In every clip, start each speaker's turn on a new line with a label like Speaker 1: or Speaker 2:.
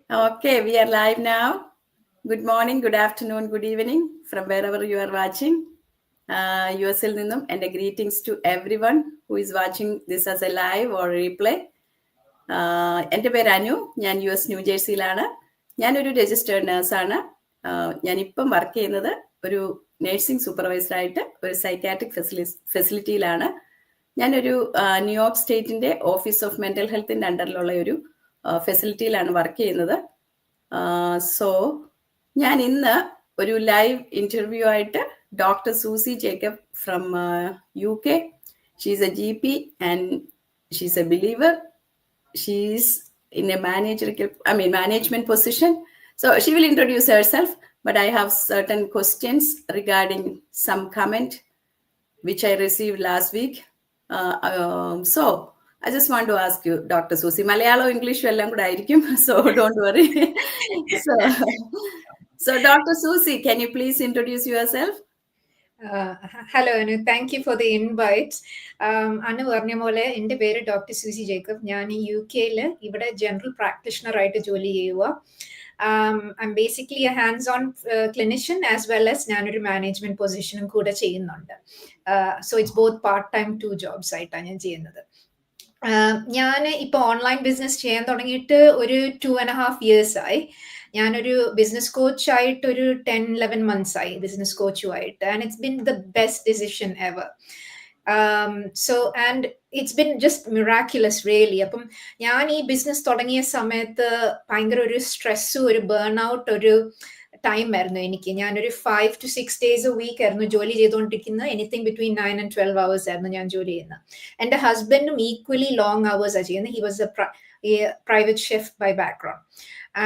Speaker 1: Okay, we are live now. Good morning, good afternoon, good evening from wherever you are watching. USL നിന്നും എൻ്റെ greetings to everyone who is watching this as a live or replay. എൻ്റെ പേര് അനു, ഞാൻ US new ജേഴ്സിയിലാണ്. ഞാനൊരു registered നേഴ്സാണ്. ഞാനിപ്പം work ചെയ്യുന്നത് ഒരു nursing സൂപ്പർവൈസറായിട്ട് ഒരു സൈക്കാട്രിക് ഫെസിലിറ്റിയിലാണ്. ഞാനൊരു ന്യൂയോർക്ക് സ്റ്റേറ്റിൻ്റെ ഓഫീസ് ഓഫ് മെൻ്റൽ ഹെൽത്തിൻ്റെ അണ്ടറിലുള്ള ഒരു ഫെസിലിറ്റിയിലാണ് വർക്ക് ചെയ്യുന്നത്. സോ ഞാൻ ഇന്ന് ഒരു ലൈവ് ഇൻ്റർവ്യൂ ആയിട്ട് doctor Susie Jacob from UK. She's a GP and she's a believer. She's in a management position. So she will introduce herself, but I have certain questions regarding some comment which I received last week. So I just want to ask you, Dr. Susi, Malayalam, English, so don't worry. So Dr. Susi, can you please introduce yourself?
Speaker 2: Hello, Anu. Thank you for the invite. Anu പറഞ്ഞ പോലെ എൻ്റെ പേര് doctor Susie Jacob. ഞാൻ UK-ൽ ഇവിടെ general practitioner ആയിട്ട് ജോലി ചെയ്യുക. I'm basically a hands-on clinician as well as ഞാനൊരു മാനേജ്മെന്റ് പൊസിഷനും കൂടെ ചെയ്യുന്നുണ്ട്. So it's both part-time 2 jobs ആയിട്ടാണ് ഞാൻ ചെയ്യുന്നത്. ഞാൻ ഇപ്പോൾ ഓൺലൈൻ ബിസിനസ് ചെയ്യാൻ തുടങ്ങിയിട്ട് ഒരു 2.5 years ആയി. ഞാനൊരു ബിസിനസ് കോച്ച് ആയിട്ട് ഒരു 10-11 months ആയി ബിസിനസ് കോച്ചുമായിട്ട്. And it's been the best decision ever. So and it's been just miraculous really. അപ്പം ഞാൻ ഈ ബിസിനസ് തുടങ്ങിയ സമയത്ത് ഭയങ്കര ഒരു സ്ട്രെസ്സും ഒരു ബേൺ ഔട്ട് ഒരു ടൈം ആയിരുന്നു എനിക്ക്. ഞാനൊരു 5 to 6 days a week ആയിരുന്നു ജോലി ചെയ്തുകൊണ്ടിരിക്കുന്നത്. എനിത്തിങ് ബിറ്റ്വീൻ 9 and 12 hours ആയിരുന്നു ഞാൻ ജോലി ചെയ്യുന്നത്. എൻ്റെ ഹസ്ബൻഡും ഈക്വലി ലോങ് അവേഴ്സ് ആണ് ചെയ്യുന്നത്. He was a private chef by background.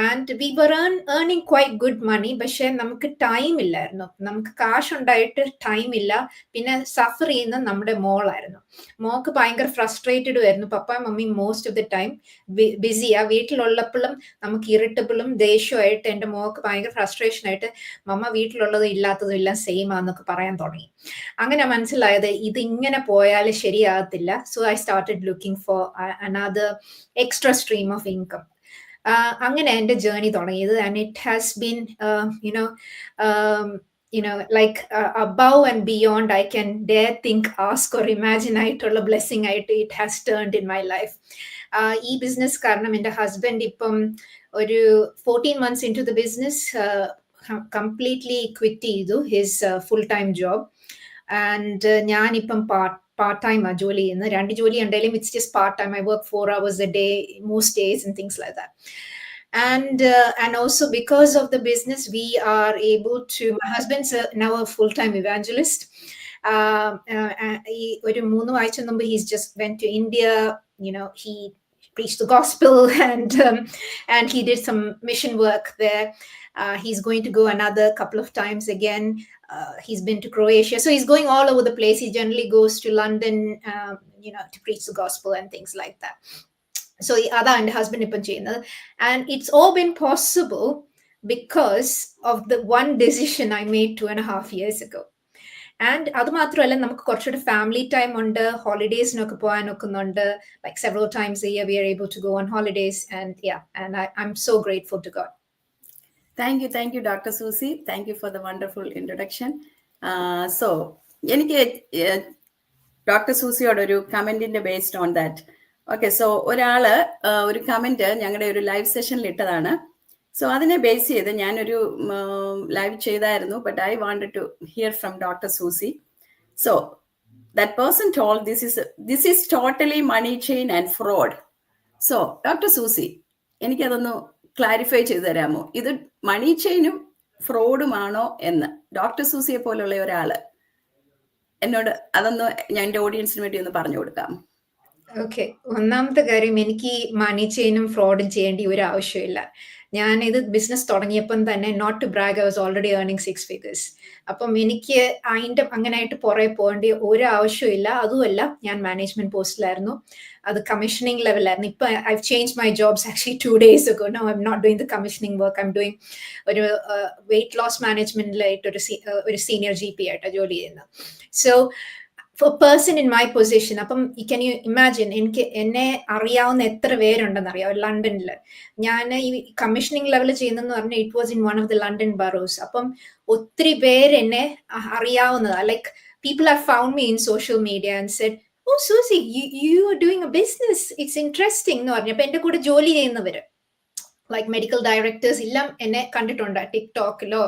Speaker 2: And we were earning quite good money. പക്ഷെ നമുക്ക് ടൈം ഇല്ലായിരുന്നു. നമുക്ക് കാശ് ഉണ്ടായിട്ട് ടൈം ഇല്ല. പിന്നെ സഫർ ചെയ്യുന്നത് നമ്മുടെ മോളായിരുന്നു. മോക്ക് ഭയങ്കര ഫ്രസ്ട്രേറ്റഡും ആയിരുന്നു. പപ്പയും മമ്മിയും മോസ്റ്റ് ഓഫ് ദി ടൈം ബിസിയാ. വീട്ടിലുള്ളപ്പോഴും നമുക്ക് ഇറിറ്റബിളും ദേഷ്യമായിട്ട് എൻ്റെ മോക്ക് ഭയങ്കര ഫ്രസ്ട്രേഷൻ ആയിട്ട് മമ്മ വീട്ടിലുള്ളതും ഇല്ലാത്തതും എല്ലാം സെയിം ആന്നൊക്കെ പറയാൻ തുടങ്ങി. അങ്ങനെ മനസ്സിലായത് ഇത് ഇങ്ങനെ പോയാൽ ശരിയാകത്തില്ല. So I started looking for another extra stream of income. അങ്ങനെ എൻ്റെ ജേർണി തുടങ്ങിയത്. And it has been like above and beyond I can dare think, ask or imagine ആയിട്ടുള്ള ബ്ലെസ്സിങ് ആയിട്ട് it has turned in my life. ഈ business കാരണം എൻ്റെ husband ഇപ്പം ഒരു 14 months into the business completely quit ചെയ്തു his full time job. And ഞാനിപ്പം part-time ജോലി ചെയ്യുന്നത്. 2 ജോലി ഉണ്ടെങ്കിലും it's just part-time. I work 4 hours a day most days and things like that. And also because of the business we are able to, my husband's now a full-time evangelist. ഒരു 3 ആഴ്ച മുമ്പ് he's just went to India. He preached the gospel and he did some mission work there. He's going to go another couple of times again. He's been to Croatia. So he's going all over the place. He generally goes to London, to preach the gospel and things like that. So Ada and husband ippam cheyyunnathu. And it's all been possible because of the one decision I made 2.5 years ago. And അത് മാത്രമല്ല, നമുക്ക് കുറച്ചുകൂടി family time ഉണ്ട്, ഹോളിഡേയ്സിനൊക്കെ പോകാൻ ഒക്കുന്നുണ്ട്. Like several times a year we are able to go on holidays. And I am so grateful to God.
Speaker 1: Thank you, Dr. Susi. Thank you for the wonderful introduction. So എനിക്ക് doctor സൂസിയോട് ഒരു കമൻറ്റിൻ്റെ based on that. Okay, so ഒരാള് ഒരു comment ഞങ്ങളുടെ ഒരു live സെഷനിൽ ഇട്ടതാണ്. സോ അതിനെ ബേസ് ചെയ്ത് ഞാനൊരു ലൈവ് ചെയ്തായിരുന്നു. But I wanted to hear from doctor Susie. So that person told this is totally money chain and fraud. So doctor Susie, എനിക്കതൊന്ന് ക്ലാരിഫൈ ചെയ്തു തരാമോ? ഇത് മണി ചെയിനും ഫ്രോഡുമാണോ എന്ന് ഡോക്ടർ സൂസിയെ പോലുള്ള ഒരാള് എന്നോട് അതൊന്ന് ഞാൻ എൻ്റെ ഓഡിയൻസിന് വേണ്ടി ഒന്ന് പറഞ്ഞു കൊടുക്കാം.
Speaker 2: ഓക്കെ, ഒന്നാമത്തെ കാര്യം, എനിക്ക് മണി ചെയിനും ഫ്രോഡും ചെയ്യേണ്ട ഒരു ആവശ്യമില്ല. ഞാൻ ഇത് ബിസിനസ് തുടങ്ങിയപ്പം തന്നെ, not to brag, I was already earning 6 figures. അപ്പം എനിക്ക് അതിൻ്റെ അങ്ങനെയായിട്ട് പുറകെ പോകേണ്ട ഒരു ആവശ്യമില്ല. അതുമല്ല, ഞാൻ മാനേജ്മെന്റ് പോസ്റ്റിലായിരുന്നു. അത് കമ്മീഷനിങ് ലെവലായിരുന്നു. ഇപ്പൊ I change my jobs actually 2 days ago. No I am not doing the commissioning work. I am doing ഒരു വെയിറ്റ് ലോസ് മാനേജ്മെന്റിലായിട്ട് ഒരു സീനിയർ GP ആയിട്ടാണ് ജോലി ചെയ്യുന്നത്. So for a person in my position, അപ്പം can you imagine, എനിക്ക് എന്നെ അറിയാവുന്ന എത്ര പേരുണ്ടെന്ന് അറിയാം ലണ്ടനിൽ. ഞാൻ ഈ കമ്മീഷനിങ് ലെവൽ ചെയ്യുന്നെന്ന് പറഞ്ഞാൽ it was in one of the London boroughs. അപ്പം ഒത്തിരി പേര് എന്നെ അറിയാവുന്നതാ. Like people have found me in social media and said, oh Susie, you are doing a business, it's interesting എന്ന് പറഞ്ഞു. അപ്പൊ എന്റെ കൂടെ ജോലി ചെയ്യുന്നവര് like medical directors എല്ലാം എന്നെ കണ്ടിട്ടുണ്ട് ടിക്ടോക്കിലോ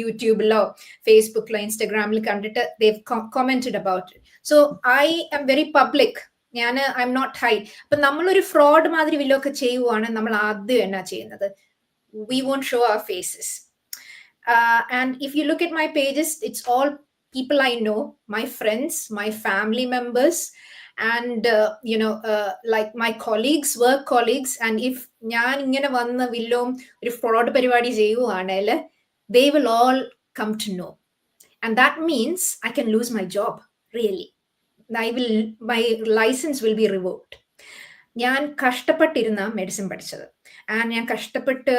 Speaker 2: യൂട്യൂബിലോ ഫേസ്ബുക്കിലോ ഇൻസ്റ്റഗ്രാമിൽ കണ്ടിട്ട് they've commented about it. So I am very public. ഞാൻ ഐ എം നോട്ട് ഹൈഡ്. അപ്പൊ നമ്മളൊരു ഫ്രോഡ് മാതിരി വല്ലതൊക്കെ ചെയ്യുവാണ് നമ്മൾ ആദ്യം എന്നാ ചെയ്യുന്നത്, we won't show our faces. And if you look at my pages, it's all people I know, my friends, my family members, and like my colleagues, work colleagues. And if ഞാൻ ഇങ്ങനെ വന്ന് വില്ലും ഒരു ഫ്രോഡ് പരിപാടി ചെയ്യുവാണെങ്കിൽ they will all come to know, and that means I can lose my job. Really, my license will be revoked. ഞാൻ കഷ്ടപ്പെട്ടിരുന്ന medicine പഠിച്ചത്, and ഞാൻ കഷ്ടപ്പെട്ട്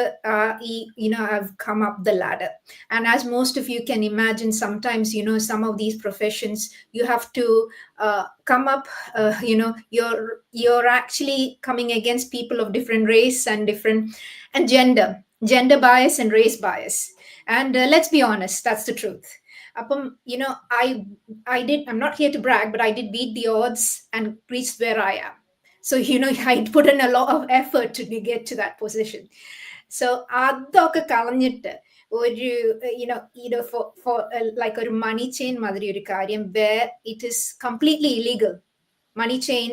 Speaker 2: I've come up the ladder. And as most of you can imagine, sometimes some of these professions you have to come up, you're actually coming against people of different race and gender bias and race bias. And let's be honest, that's the truth. I'm not here to brag, but I did beat the odds and reach where I am. So, I put in a lot of effort to get to that position. So, adokke kalanjittu oru for like a money chain madiri oru karyam where it is completely illegal. Money chain,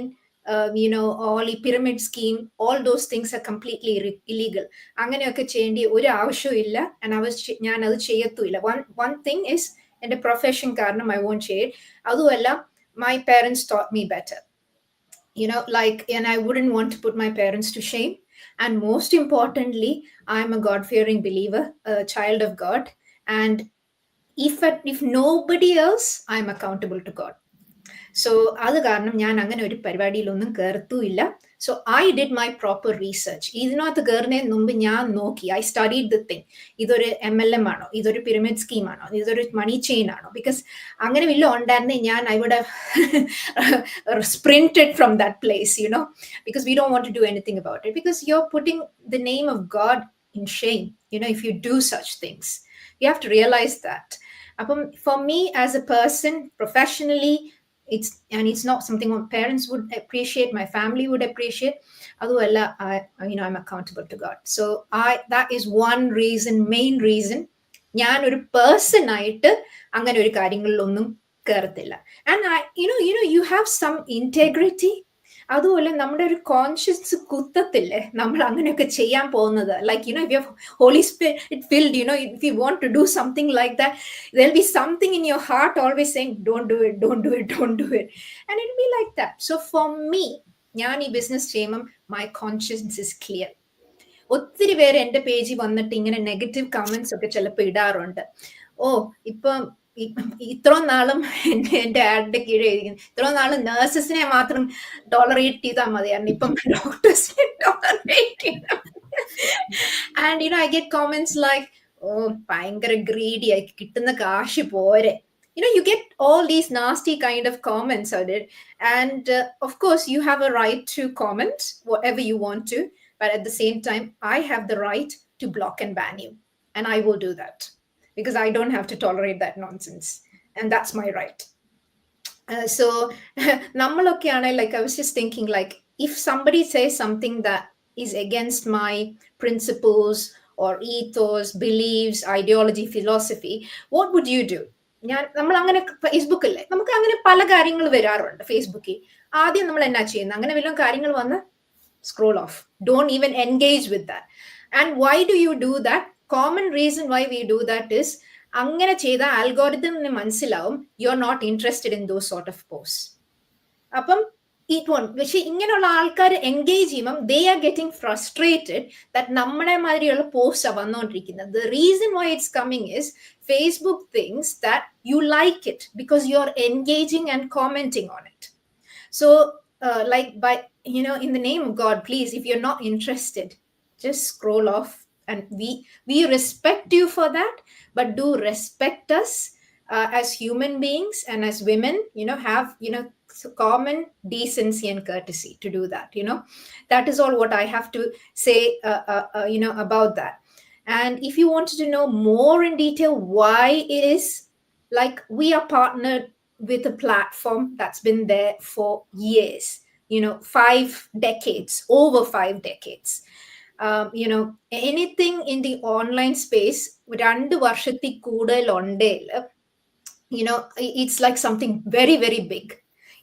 Speaker 2: all pyramid scheme, all those things are completely illegal. Anganeyokke cheyendi oru avashyam illa, and njan adu cheyathilla. One thing is, in the profession karanam I won't share. Aduvalla, my parents taught me better. And I wouldn't want to put my parents to shame. And most importantly, I'm a God-fearing believer, a child of God. And if nobody else, I'm accountable to God. So അത് കാരണം ഞാൻ അങ്ങനെ ഒരു പരിപാടിയിലൊന്നും കയറത്തുമില്ല. So I did my proper research. ഇതിനകത്ത് കയറുന്നതിന് മുമ്പ് ഞാൻ നോക്കി, I studied the thing. ഇതൊരു MLM ആണോ, ഇതൊരു പിരമിഡ് സ്കീം ആണോ, ഇതൊരു മണി ചെയിൻ ആണോ? ബിക്കോസ് അങ്ങനെ വല്ലതും ഉണ്ടായിരുന്നേ ഞാൻ I would have sprinted from that place, because we don't want to do anything about it, because you're putting the name of God in shame, if you do such things. You have to realize that. For me as a person, professionally, it's not something my parents would appreciate, my family would appreciate. Aduvalla, I'm accountable to God. So that is one reason, main reason njan oru person aayittu angane oru karyangalilonnum kerathilla. And you have some integrity. അതുപോലെ നമ്മുടെ ഒരു conscious കുത്തത്തില്ലേ നമ്മൾ അങ്ങനെയൊക്കെ ചെയ്യാൻ പോകുന്നത്. Like, if you have Holy Spirit filled, if you want to do something like that, there'll be something in your heart always saying, don't do it, don't do it, don't do it. And it'll be like that. So for me, ഞാൻ ഈ business ചെയ്യുമ്പം my conscience is clear. ഒത്തിരി പേര് എൻ്റെ പേജിൽ വന്നിട്ട് ഇങ്ങനെ negative comments ഒക്കെ ചിലപ്പോൾ ഇടാറുണ്ട്. ഇപ്പം ഇത്രയും നാളും എന്റെ ആഡിന്റെ കീഴെ ഇരിക്കുന്നു, ഇത്രയും നാളും നഴ്സസിനെ മാത്രം ടോളറേറ്റ് ചെയ്താൽ മതിയായിരുന്നു, ഇപ്പം ഡോക്ടേഴ്സിനെ ടോളറേറ്റ് ചെയ്താൽ. And I get comments like, ഭയങ്കര ഗ്രീഡി ആയി, കിട്ടുന്ന കാശ് പോരെ. You get all these nasty kind of comments on it. And of course, you have a right to comment whatever you want to. But at the same time, I have the right to block and ban you. And I will do that. Because I don't have to tolerate that nonsense. And that's my right. So, like, I was just thinking, like, if somebody says something that is against my principles or ethos, beliefs, ideology, philosophy, what would you do? നമ്മൾ അങ്ങനെ ഫേസ്ബുക്കല്ലേ, നമുക്ക് അങ്ങനെ പല കാര്യങ്ങൾ വരാറുണ്ട് ഫേസ്ബുക്കിൽ. ആദ്യം നമ്മൾ എന്നാ ചെയ്യുന്നത്, അങ്ങനെ വല്ല കാര്യങ്ങൾ വന്ന് scroll off. Don't even engage with that. And why do you do that? Common reason why we do that is, അങ്ങനെ ചെയ്ത ആൽഗോരിതമിന് മനസ്സിലാവും you're not interested in those sort of posts. അപ്പം പക്ഷെ ഇങ്ങനെയുള്ള ആൾക്കാർ എൻഗേജ് ചെയ്യുമ്പം they are getting frustrated that നമ്മളെ മാതിരിയുള്ള പോസ്റ്റ് വന്നുകൊണ്ടിരിക്കുന്നത്. The reason why it's coming is Facebook thinks that you like it because you're engaging and commenting on it. So like, by in the name of God, please, if you're not interested, just scroll off. And we respect you for that, but do respect us as human beings and as women, have, common decency and courtesy to do that. That is all what I have to say, about that. And if you wanted to know more in detail why it is, like, we are partnered with a platform that's been there for years, 5 decades, over 5 decades. Anything in the online space, 2 വർഷത്തിൽ കൂടുതൽ ഉണ്ടെങ്കിൽ, it's like something very, very big.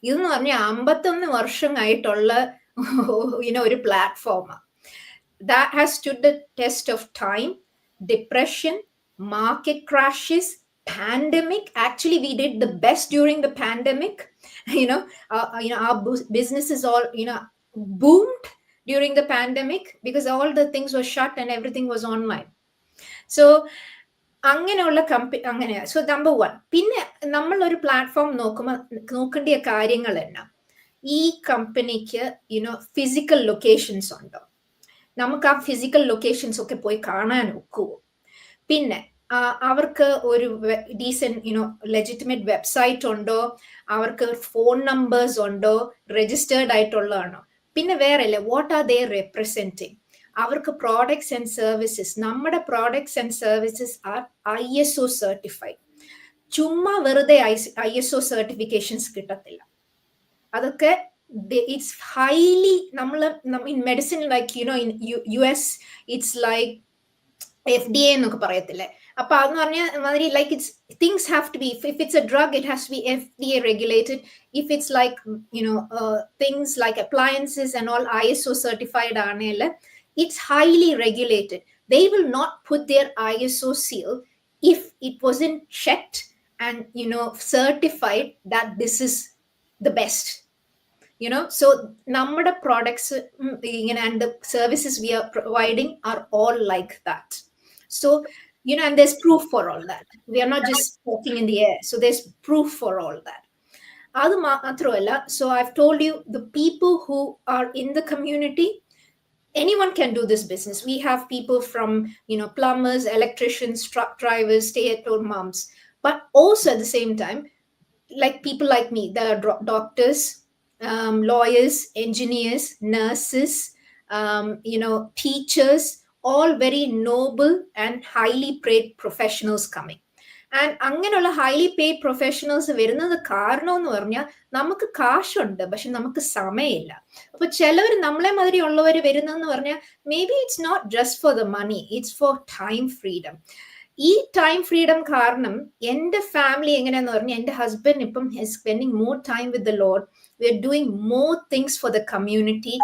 Speaker 2: ഇതെന്ന് പറഞ്ഞാൽ 51 വർഷമായിട്ടുള്ള ഒരു platform that has stood the test of time, depression, market crashes, pandemic. Actually, we did the best during the pandemic. Our businesses all boomed during the pandemic because all the things were shut and everything was online. So അങ്ങനെയുള്ള അങ്ങനെയാ. So number 1. പിന്നെ നമ്മൾ ഒരു platform നോക്കേണ്ട കാര്യങ്ങൾ എന്നാ, ഈ കമ്പനിക്ക് ഫിസിക്കൽ ലൊക്കേഷൻസ് ഉണ്ടോ, നമുക്ക് ആ ഫിസിക്കൽ ലൊക്കേഷൻസ് ഒക്കെ പോയി കാണാൻ ഒക്കുവോ, പിന്നെ അവർക്ക് ഒരു ഡീസെന്റ് ലെജിറ്റിമേറ്റ് വെബ്സൈറ്റ് ഉണ്ടോ, അവർക്ക് ഫോൺ നമ്പേഴ്സ് ഉണ്ടോ, രജിസ്റ്റേർഡ് ആയിട്ടുള്ളതാണോ, പിന്നെ വേറെ വാട്ട് ആർ ദേ റെപ്രസെന്റിങ്, അവർക്ക് പ്രോഡക്ട്സ് ആൻഡ് സർവീസസ്, നമ്മുടെ products and services are ISO certified. ചുമ്മാ വെറുതെ ISO സർട്ടിഫിക്കേഷൻസ് കിട്ടത്തില്ല. അതൊക്കെ it's highly, in medicine, like in US it's like FDA എന്നൊക്കെ പറയത്തില്ലേ, അപ്പൊ അതെന്ന് പറഞ്ഞാൽ like it's things have to be, if it's a drug it has to be FDA regulated. If it's like things like appliances and all ISO certified ആണെങ്കിൽ it's highly regulated. They will not put their ISO seal if it wasn't checked and certified that this is the best. So നമ്മുടെ products and the services we are providing are all like that. So and there's proof for all that. We are not just talking in the air. So there's proof for all that. adu matralla, so I've told you, the people who are in the community, anyone can do this business. We have people from plumbers, electricians, truck drivers, stay-at-home moms, but also at the same time, like people like me, there are doctors, lawyers, engineers, nurses, teachers, all very noble and highly paid professionals coming. And അങ്ങനെയുള്ള highly paid professionals വരുന്നത് കാരണം എന്ന് പറഞ്ഞാൽ നമുക്ക് കാശുണ്ട്, പക്ഷെ നമുക്ക് സമയമില്ല. അപ്പൊ ചിലവർ നമ്മളെ മാതിരി ഉള്ളവർ വരുന്നെന്ന് പറഞ്ഞാൽ maybe it's not just for the money, it's for time freedom. ഈ ടൈം ഫ്രീഡം കാരണം എന്റെ ഫാമിലി എങ്ങനെയാന്ന് പറഞ്ഞാൽ, എന്റെ ഹസ്ബൻഡ് ഇപ്പം spending more time with the lord. We are doing more things for the community.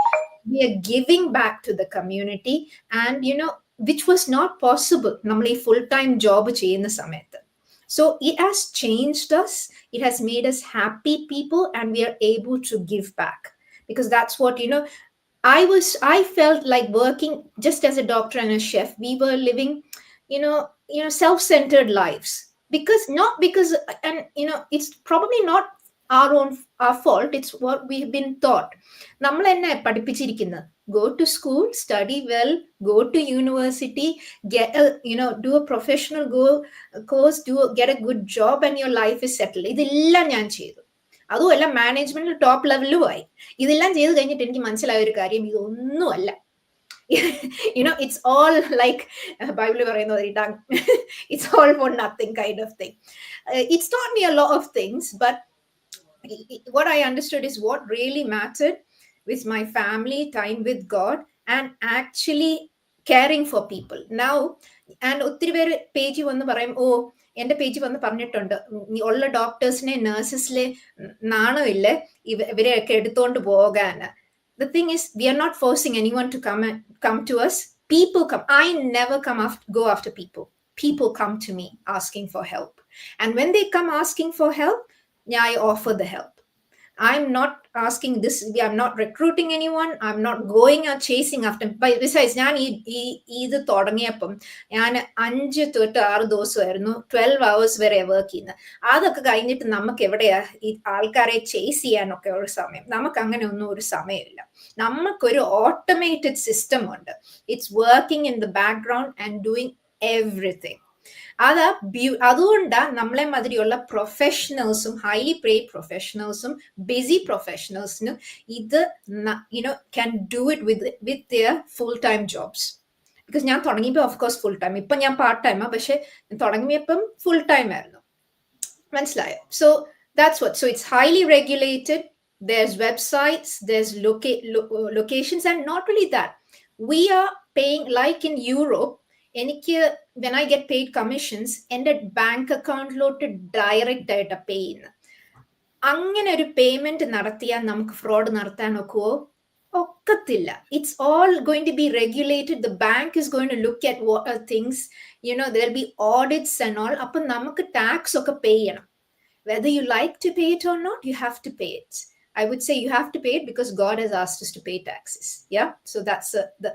Speaker 2: We are giving back to the community, and which was not possible nammal ee full time job cheyna samayathu. So it has changed us. It has made us happy people, and we are able to give back, because that's what I felt like working just as a doctor and a chef. We were living self-centered lives, because and it's probably not our fault. It's what we've been taught. നമ്മൾ എന്നെ പഠിപ്പിച്ചിരിക്കുന്നത്, go to school, study well, go to university, get do a professional course, get a good job, and your life is settled. ഇതെല്ലാം ഞാൻ ചെയ്തു. അതുമല്ല, management top ലെവലും ആയി. ഇതെല്ലാം ചെയ്ത് കഴിഞ്ഞിട്ട് എനിക്ക് മനസ്സിലായ ഒരു കാര്യം, ഇതൊന്നുമല്ല. It's all like Bible പറയുന്നത്, it's all for nothing kind of thing. It's taught me a lot of things, but what I understood is what really mattered with my family, time with God, and actually caring for people. Now, and ഒത്തിരി പേര് page വന്ന് പറയും, എന്റെ page വന്ന് പറഞ്ഞിട്ടുണ്ട്, ഉള്ള ഡോക്ടേഴ്സിനെ നഴ്സസിലെ നാണമില്ലേ ഇവരെയൊക്കെ എടുത്തോണ്ട് പോകാൻ. The thing is, we are not forcing anyone to come to us. People come. I never go after people. People come to me asking for help, and when they come asking for help, I offer the help. I'm not asking this. I'm not recruiting anyone. I'm not going or chasing after. But besides, ഞാൻ ഇത് തുടങ്ങിയപ്പം ഞാൻ 5 to 6 ദിവസമായിരുന്നു 12 hours വരെ work ചെയ്യുന്നത്. അതൊക്കെ കഴിഞ്ഞിട്ട് നമുക്ക് എവിടെയാ ഈ ആൾക്കാരെ ചേസ് ചെയ്യാനൊക്കെ ഒരു സമയം? നമുക്ക് അങ്ങനെ ഒന്നും ഒരു സമയമില്ല. നമുക്കൊരു ഓട്ടോമേറ്റഡ് സിസ്റ്റം ഉണ്ട്. It's working in the background and doing everything. അതുകൊണ്ടാ നമ്മളെ മാതിരിയുള്ള പ്രൊഫഷണൽസും ഹൈലി പെയ്ഡ് പ്രൊഫഷണൽസും ബിസി പ്രൊഫഷണൽസിനും ഇത് can do it with their full time jobs. Because ഞാൻ തുടങ്ങിയപ്പോൾ ഓഫ് കോഴ്സ് ഫുൾ ടൈം, ഇപ്പം ഞാൻ പാർട്ട് ടൈമാ, പക്ഷെ തുടങ്ങിയപ്പം ഫുൾ ടൈം ആയിരുന്നു. മനസ്സിലായോ? So that's what. So it's highly regulated. There's websites, there's locations, and not really that. We are paying, like in Europe, when I get paid commissions, എൻ്റെ bank അക്കൗണ്ടിലോട്ട് direct ആയിട്ട് പേ ചെയ്യുന്നു. അങ്ങനെ ഒരു payment നടത്തിയാൽ നമുക്ക് fraud നടത്താൻ ഒക്കത്തില്ല. It's all going to be regulated. The bank is going to look at what are things, there'll be audits and all. അപ്പൊ നമുക്ക് ടാക്സ് ഒക്കെ പേ ചെയ്യണം. Whether you like to pay it or not, you have to pay it. I would say you have to pay it because God has asked us to pay taxes. Yeah. So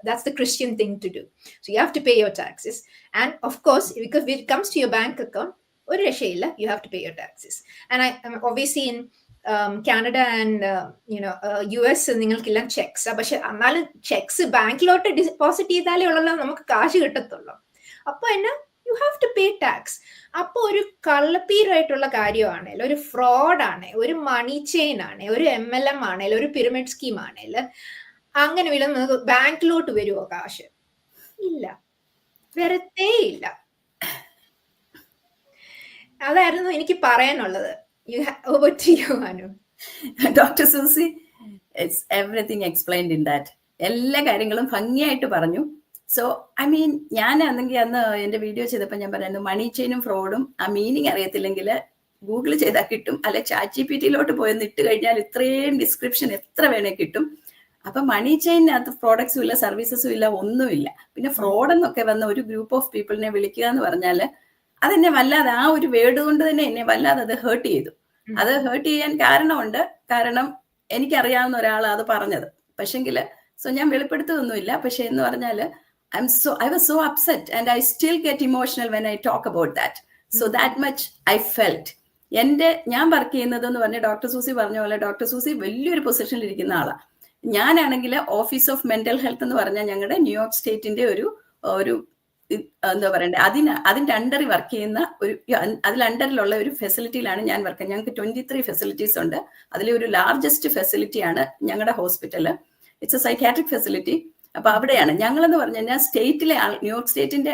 Speaker 2: that's the Christian thing to do. So you have to pay your taxes. And of course, because when it comes to your bank account, you have to pay your taxes. And I'm obviously in Canada and US, നിങ്ങൾക്കെല്ലാം checks. പക്ഷെ എന്നാലും checks ബാങ്കിലോട്ട് deposit ചെയ്താലേ ഉള്ളല്ലോ നമുക്ക് കാശ് കിട്ടത്തുള്ളൂ. അപ്പൊ you have to pay tax. അപ്പൊ ഒരു കള്ളപ്പീരായിട്ടുള്ള കാര്യമാണേൽ, ഒരു ഫ്രോഡ് ആണ്, ഒരു മണി ചെയിൻ ആണ്, ഒരു MLM ആണേൽ, ഒരു പിരമിഡ് സ്കീം ആണേൽ, അങ്ങനെ വല്ല ബാങ്കിലോട്ട് വരുമോ കാശ്? ഇല്ല, വരത്തേ ഇല്ല. അതായിരുന്നു എനിക്ക് പറയാനുള്ളത്. Over to you, Anu.
Speaker 1: Dr. Susie, it's everything explained in that. എല്ലാ കാര്യങ്ങളും ഭംഗിയായിട്ട് പറഞ്ഞു. സോ ഞാൻ അന്നെങ്കിൽ അന്ന് എൻ്റെ വീഡിയോ ചെയ്തപ്പോൾ ഞാൻ പറയുന്നു, മണി ചെയിനും ഫ്രോഡും ആ മീനിങ് അറിയത്തില്ലെങ്കിൽ ഗൂഗിൾ ചെയ്താൽ കിട്ടും, അല്ലെ ChatGPT പോയെന്ന് ഇട്ട് കഴിഞ്ഞാൽ ഇത്രയും ഡിസ്ക്രിപ്ഷൻ എത്ര വേണേ കിട്ടും. അപ്പൊ മണി ചെയിനകത്ത് പ്രോഡക്ട്സും ഇല്ല, സർവീസസും ഇല്ല, ഒന്നുമില്ല. പിന്നെ ഫ്രോഡ് എന്നൊക്കെ വന്ന ഒരു ഗ്രൂപ്പ് ഓഫ് പീപ്പിളിനെ വിളിക്കുക എന്ന് പറഞ്ഞാൽ അതെന്നെ വല്ലാതെ, ആ ഒരു വേർഡ് കൊണ്ട് തന്നെ എന്നെ വല്ലാതെ അത് ഹേർട്ട് ചെയ്തു. അത് ഹേർട്ട് ചെയ്യാൻ കാരണമുണ്ട്. കാരണം എനിക്കറിയാവുന്ന ഒരാളാണ് അത് പറഞ്ഞത്. പക്ഷെങ്കിൽ ഞാൻ വെളിപ്പെടുത്തൊന്നുമില്ല. പക്ഷെ എന്ന് പറഞ്ഞാൽ I was so upset and I still get emotional when I talk about that. So that much I felt. ഞാൻ വർക്ക് ചെയ്യുന്നതെന്ന് പറഞ്ഞ ഡോക്ടർ സൂസി പറഞ്ഞ പോലെ, ഡോക്ടർ സൂസി വലിയൊരു പൊസിഷനിൽ ഇരിക്കുന്ന ആളാണ്. ഞാനാണെങ്കിൽ ഓഫീസ് ഓഫ് മെന്റൽ ഹെൽത്ത് എന്ന് പറഞ്ഞാൽ ഞങ്ങളുടെ ന്യൂയോർക്ക് സ്റ്റേറ്റിന്റെ ഒരു എന്താ പറയണ്ടേ, അതിന്റെ അണ്ടറിൽ വർക്ക് ചെയ്യുന്ന അതിൽ അണ്ടറിലുള്ള ഒരു ഫെസിലിറ്റിയിലാണ് ഞാൻ വർക്ക് ചെയ്യുന്നത്. ഞങ്ങൾക്ക് 23 ഫെസിലിറ്റീസ് ഉണ്ട്. അതിലെ ഒരു ലാർജസ്റ്റ് ഫെസിലിറ്റിയാണ് ഞങ്ങളുടെ hospital. It's A psychiatric facility. അപ്പൊ അവിടെയാണ് ഞങ്ങളെന്ന് പറഞ്ഞു കഴിഞ്ഞാൽ ന്യൂയോർക്ക് സ്റ്റേറ്റിന്റെ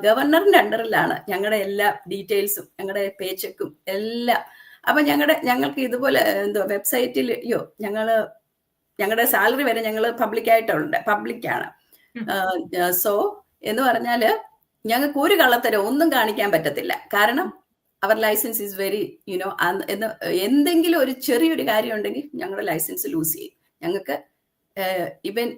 Speaker 1: ഗവർണറിന്റെ അണ്ടറിലാണ് ഞങ്ങളുടെ എല്ലാ ഡീറ്റെയിൽസും, ഞങ്ങളുടെ പേ ചെക്കും എല്ലാം. അപ്പൊ ഞങ്ങൾക്ക് ഇതുപോലെ വെബ്സൈറ്റിൽ ഞങ്ങളുടെ സാലറി വരെ ഞങ്ങൾ പബ്ലിക്കാണ്. സോ എന്ന് പറഞ്ഞാല് ഞങ്ങൾക്ക് ഒരു കള്ളത്തരം ഒന്നും കാണിക്കാൻ പറ്റത്തില്ല. കാരണം അവർ ലൈസൻസ് ഈസ് വെരി എന്തെങ്കിലും ഒരു ചെറിയൊരു കാര്യം ഉണ്ടെങ്കിൽ ഞങ്ങളുടെ ലൈസൻസ് ലൂസ് ചെയ്യും. ഞങ്ങൾക്ക്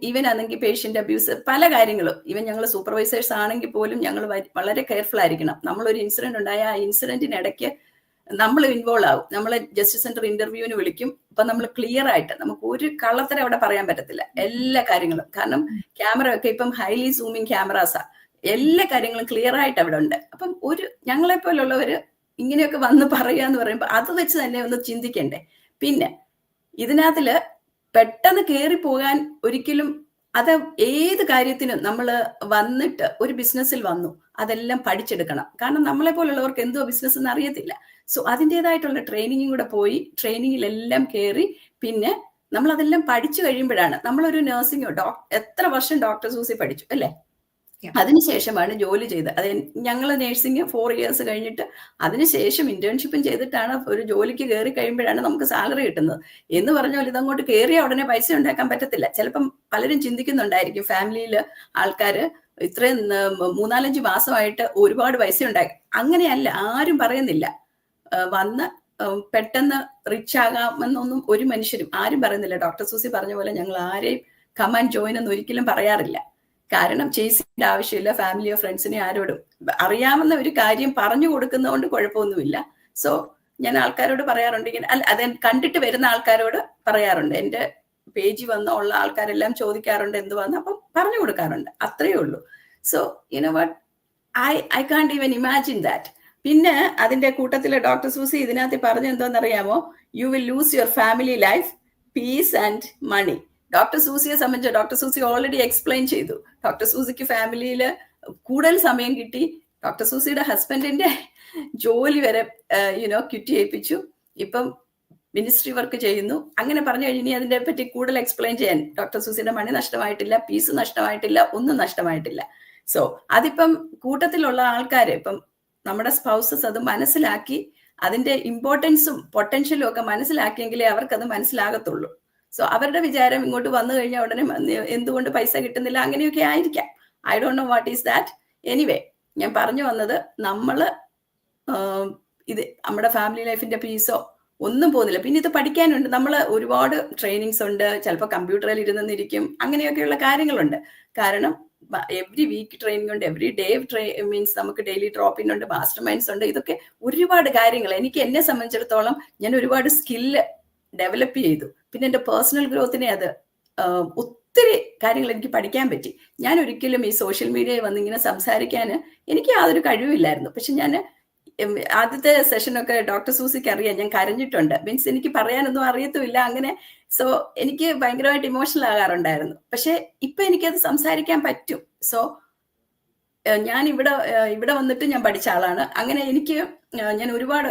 Speaker 1: ഈവൻ ആണെങ്കിൽ പേഷ്യന്റ് അബ്യൂസ് പല കാര്യങ്ങളും, ഈവൻ ഞങ്ങൾ സൂപ്പർവൈസേഴ്സ് ആണെങ്കിൽ പോലും ഞങ്ങൾ വളരെ കെയർഫുൾ ആയിരിക്കണം. നമ്മളൊരു ഇൻസിഡന്റ് ഉണ്ടായ ആ ഇൻസിഡന്റിനിടയ്ക്ക് നമ്മൾ ഇൻവോൾവ് ആവും. നമ്മളെ ജസ്റ്റിസ് സെന്റർ ഇന്റർവ്യൂവിന് വിളിക്കും. അപ്പൊ നമ്മൾ ക്ലിയർ ആയിട്ട്, നമുക്ക് ഒരു കള്ളത്തരം അവിടെ പറയാൻ പറ്റത്തില്ല എല്ലാ കാര്യങ്ങളും. കാരണം ക്യാമറ ഒക്കെ ഇപ്പം ഹൈലി സൂമിങ് ക്യാമറാസാ, എല്ലാ കാര്യങ്ങളും ക്ലിയർ ആയിട്ട് അവിടെ ഉണ്ട്. അപ്പം ഞങ്ങളെ പോലുള്ളവര് ഇങ്ങനെയൊക്കെ വന്ന് പറയാന്ന് പറയുമ്പോൾ അത് വെച്ച് തന്നെ ഒന്ന് ചിന്തിക്കണ്ടേ. പിന്നെ ഇതിനകത്തില് പെട്ടെന്ന് കയറി പോകാൻ ഒരിക്കലും, അത് ഏത് കാര്യത്തിനും നമ്മൾ വന്നിട്ട് ഒരു ബിസിനസ്സിൽ വന്നു അതെല്ലാം പഠിച്ചെടുക്കണം. കാരണം നമ്മളെ പോലുള്ളവർക്ക് എന്തോ ബിസിനസ് എന്ന് അറിയത്തില്ല. സോ അതിൻ്റെതായിട്ടുള്ള ട്രെയിനിങ്ങും കൂടെ പോയി ട്രെയിനിങ്ങിലെല്ലാം കയറി പിന്നെ നമ്മൾ അതെല്ലാം പഠിച്ചു കഴിയുമ്പോഴാണ് നമ്മളൊരു നഴ്സിംഗോ എത്ര വർഷം ഡോക്ടർ സൂസി പഠിച്ചു അല്ലേ, അതിനുശേഷമാണ് ജോലി ചെയ്തത്. അത് ഞങ്ങൾ നേഴ്സിംഗ് 4 years കഴിഞ്ഞിട്ട് അതിനുശേഷം ഇന്റേൺഷിപ്പും ചെയ്തിട്ടാണ് ഒരു ജോലിക്ക് കയറി കഴിയുമ്പോഴാണ് നമുക്ക് സാലറി കിട്ടുന്നത്. എന്ന് പറഞ്ഞാൽ ഇതങ്ങോട്ട് കയറിയ ഉടനെ പൈസ ഉണ്ടാക്കാൻ പറ്റത്തില്ല. ചിലപ്പം പലരും ചിന്തിക്കുന്നുണ്ടായിരിക്കും, ഫാമിലിയിൽ ആൾക്കാര് ഇത്രയും 3-4 മാസമായിട്ട് ഒരുപാട് പൈസ ഉണ്ടാക്കി. അങ്ങനെയല്ല, ആരും പറയുന്നില്ല വന്ന് പെട്ടെന്ന് റിച്ച് ആകാമെന്നൊന്നും ഒരു മനുഷ്യരും ആരും പറയുന്നില്ല. ഡോക്ടർ സൂസി പറഞ്ഞ പോലെ ഞങ്ങൾ ആരെയും കം ആൻഡ് ജോയിൻ എന്ന് ഒരിക്കലും പറയാറില്ല. കാരണം ചേസിന്റെ ആവശ്യമില്ല. ഫാമിലിയോ ഫ്രണ്ട്സിനെ ആരോടും അറിയാവുന്ന ഒരു കാര്യം പറഞ്ഞു കൊടുക്കുന്നതുകൊണ്ട് കുഴപ്പമൊന്നുമില്ല. സോ ഞാൻ ആൾക്കാരോട് പറയാറുണ്ട്, ഇങ്ങനെ അത് കണ്ടിട്ട് വരുന്ന ആൾക്കാരോട് പറയാറുണ്ട്. എൻ്റെ പേജിൽ വന്നുള്ള ആൾക്കാരെല്ലാം ചോദിക്കാറുണ്ട് എന്തുവാന്ന്, അപ്പം പറഞ്ഞു കൊടുക്കാറുണ്ട്. അത്രയേ ഉള്ളൂ. So what, I can't even imagine that. പിന്നെ അതിന്റെ കൂട്ടത്തില് ഡോക്ടർ സൂസി ഇതിനകത്ത് പറഞ്ഞ എന്തോന്നറിയാമോ, you will lose your family life, peace and money. Doctor സൂസിയെ സംബന്ധിച്ച് ഡോക്ടർ സൂസി ഓൾറെഡി എക്സ്പ്ലെയിൻ ചെയ്തു. ഡോക്ടർ സൂസിക്ക് ഫാമിലിയിൽ കൂടുതൽ സമയം കിട്ടി, ഡോക്ടർ സൂസിയുടെ ഹസ്ബൻഡിന്റെ ജോലി വരെ ക്വിറ്റ് ചെയ്യിപ്പിച്ചു. ഇപ്പം മിനിസ്ട്രി വർക്ക് ചെയ്യുന്നു. അങ്ങനെ പറഞ്ഞു കഴിഞ്ഞാൽ അതിനെ പറ്റി കൂടുതൽ എക്സ്പ്ലെയിൻ ചെയ്യാൻ ഡോക്ടർ സൂസിയുടെ മണി നഷ്ടമായിട്ടില്ല, പീസ് നഷ്ടമായിട്ടില്ല, ഒന്നും നഷ്ടമായിട്ടില്ല. സോ അതിപ്പം കൂട്ടത്തിലുള്ള ആൾക്കാർ, ഇപ്പം നമ്മുടെ സ്പൗസസ് അത് മനസ്സിലാക്കി അതിന്റെ ഇമ്പോർട്ടൻസും പൊട്ടൻഷ്യലും ഒക്കെ മനസ്സിലാക്കിയെങ്കിലേ അവർക്കത് മനസ്സിലാകത്തുള്ളൂ. സോ അവരുടെ വിചാരം ഇങ്ങോട്ട് വന്നു കഴിഞ്ഞാൽ ഉടനെ എന്തുകൊണ്ട് പൈസ കിട്ടുന്നില്ല, അങ്ങനെയൊക്കെ ആയിരിക്കാം. I don't know what is that. Anyway, ഞാൻ പറഞ്ഞു വന്നത്, നമ്മള് ഇത് നമ്മുടെ ഫാമിലി ലൈഫിന്റെ പീസോ ഒന്നും പോകുന്നില്ല. പിന്നെ ഇത് പഠിക്കാനുണ്ട്, നമ്മൾ ഒരുപാട് ട്രെയിനിങ്സ് ഉണ്ട്, ചിലപ്പോൾ കമ്പ്യൂട്ടറിൽ ഇരുന്നിരിക്കും, അങ്ങനെയൊക്കെയുള്ള കാര്യങ്ങളുണ്ട്. കാരണം എവറി വീക്ക് ട്രെയിനിങ് ഉണ്ട്, എവറി ഡേ മീൻസ് നമുക്ക് ഡെയിലി ഡ്രോപ്പ് ഇൻ ഉണ്ട്, മാസ്റ്റർ മൈൻഡ്സ് ഉണ്ട്, ഇതൊക്കെ ഒരുപാട് കാര്യങ്ങൾ. എനിക്ക് എന്നെ സംബന്ധിച്ചിടത്തോളം ഞാൻ ഒരുപാട് സ്കില്ല് ഡെവലപ്പ് ചെയ്തു. പിന്നെ എൻ്റെ പേഴ്സണൽ ഗ്രോത്തിനെ അത് ഒത്തിരി കാര്യങ്ങൾ എനിക്ക് പഠിക്കാൻ പറ്റി. ഞാൻ ഒരിക്കലും ഈ സോഷ്യൽ മീഡിയയിൽ വന്നിങ്ങനെ സംസാരിക്കാൻ എനിക്ക് യാതൊരു കഴിവില്ലായിരുന്നു. പക്ഷെ ഞാൻ ആദ്യത്തെ സെഷനൊക്കെ ഡോക്ടർ സൂസിക്ക് അറിയാം, ഞാൻ കരഞ്ഞിട്ടുണ്ട്. മീൻസ് എനിക്ക് പറയാനൊന്നും അറിയത്തുമില്ല അങ്ങനെ. സോ എനിക്ക് ഭയങ്കരമായിട്ട് ഇമോഷണൽ ആകാറുണ്ടായിരുന്നു. പക്ഷെ ഇപ്പൊ എനിക്കത് സംസാരിക്കാൻ പറ്റും. സോ ഞാൻ ഇവിടെ വന്നിട്ട് ഞാൻ പഠിച്ച ആളാണ്. അങ്ങനെ ഞാൻ ഒരുപാട്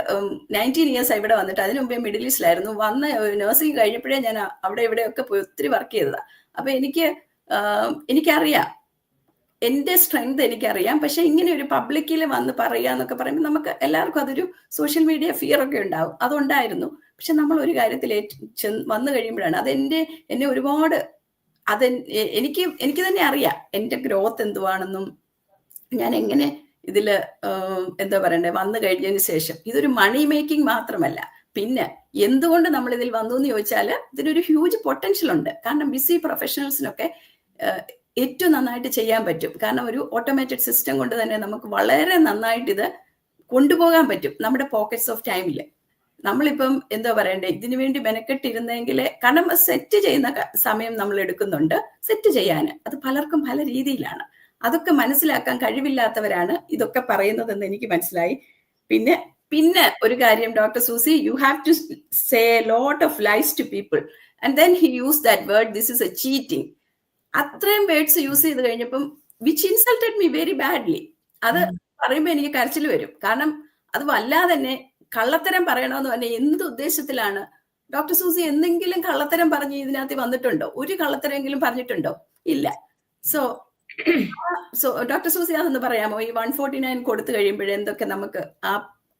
Speaker 1: 19 years ഇവിടെ വന്നിട്ട്, അതിനു മുമ്പേ മിഡിൽ ഈസ്റ്റിലായിരുന്നു. വന്ന് നഴ്സിംഗ് കഴിഞ്ഞപ്പോഴേ ഞാൻ അവിടെ ഇവിടെയൊക്കെ പോയി ഒത്തിരി വർക്ക് ചെയ്തതാ. അപ്പൊ എനിക്കറിയാം, എന്റെ സ്ട്രെങ്ത് എനിക്കറിയാം. പക്ഷെ ഇങ്ങനെ ഒരു പബ്ലിക്കിൽ വന്ന് പറയുക എന്നൊക്കെ പറയുമ്പോൾ നമുക്ക് എല്ലാവർക്കും അതൊരു സോഷ്യൽ മീഡിയ ഫിയർ ഒക്കെ ഉണ്ടാവും. അതുണ്ടായിരുന്നു. പക്ഷെ നമ്മൾ ഒരു കാര്യത്തിൽ വന്നു കഴിയുമ്പോഴാണ് എന്നെ ഒരുപാട് എനിക്ക് തന്നെ അറിയാം എന്റെ ഗ്രോത്ത് എന്തുവാണെന്നും ഞാൻ എങ്ങനെ ഇതില് എന്താ പറയണ്ടേ വന്നു കഴിഞ്ഞതിന് ശേഷം. ഇതൊരു മണി മേക്കിംഗ് മാത്രമല്ല. പിന്നെ എന്തുകൊണ്ട് നമ്മൾ ഇതിൽ വന്നു എന്ന് ചോദിച്ചാൽ ഇതിനൊരു ഹ്യൂജ് പൊട്ടൻഷ്യൽ ഉണ്ട്. കാരണം ബിസി പ്രൊഫഷണൽസിനൊക്കെ ഏറ്റവും നന്നായിട്ട് ചെയ്യാൻ പറ്റും. കാരണം ഒരു ഓട്ടോമേറ്റഡ് സിസ്റ്റം കൊണ്ട് തന്നെ നമുക്ക് വളരെ നന്നായിട്ട് ഇത് കൊണ്ടുപോകാൻ പറ്റും നമ്മുടെ പോക്കറ്റ്സ് ഓഫ് ടൈമിൽ. നമ്മളിപ്പം എന്താ പറയണ്ടേ, ഇതിനു വേണ്ടി മെനക്കെട്ടിരുന്നെങ്കിൽ, കാരണം സെറ്റ് ചെയ്യുന്ന സമയം നമ്മൾ എടുക്കുന്നുണ്ട് സെറ്റ് ചെയ്യാൻ. അത് പലർക്കും പല രീതിയിലാണ്. അതൊക്കെ മനസ്സിലാക്കാൻ കഴിവില്ലാത്തവരാണ് ഇതൊക്കെ പറയുന്നതെന്ന് എനിക്ക് മനസ്സിലായി. പിന്നെ ഒരു കാര്യം, doctor Susie, you have to say lot of lies to people and then he use that word, this is a cheating. അത്രയും വേർഡ്സ് യൂസ് ചെയ്ത് കഴിഞ്ഞപ്പം which insulted me very badly. അത് പറയുമ്പോൾ എനിക്ക് കരച്ചിൽ വരും. കാരണം അത് വല്ലാതെ തന്നെ കള്ളത്തരം പറയണമെന്ന് പറഞ്ഞാൽ എന്ത് ഉദ്ദേശത്തിലാണ്? ഡോക്ടർ സൂസി എന്തെങ്കിലും കള്ളത്തരം പറഞ്ഞ് ഇതിനകത്ത് വന്നിട്ടുണ്ടോ? ഒരു കള്ളത്തരെങ്കിലും പറഞ്ഞിട്ടുണ്ടോ? ഇല്ല. സോ ഡോക്ടർ സൂസി അതൊന്ന് പറയാമോ? ഈ 149 കൊടുത്തു കഴിയുമ്പോഴേ എന്തൊക്കെ നമുക്ക്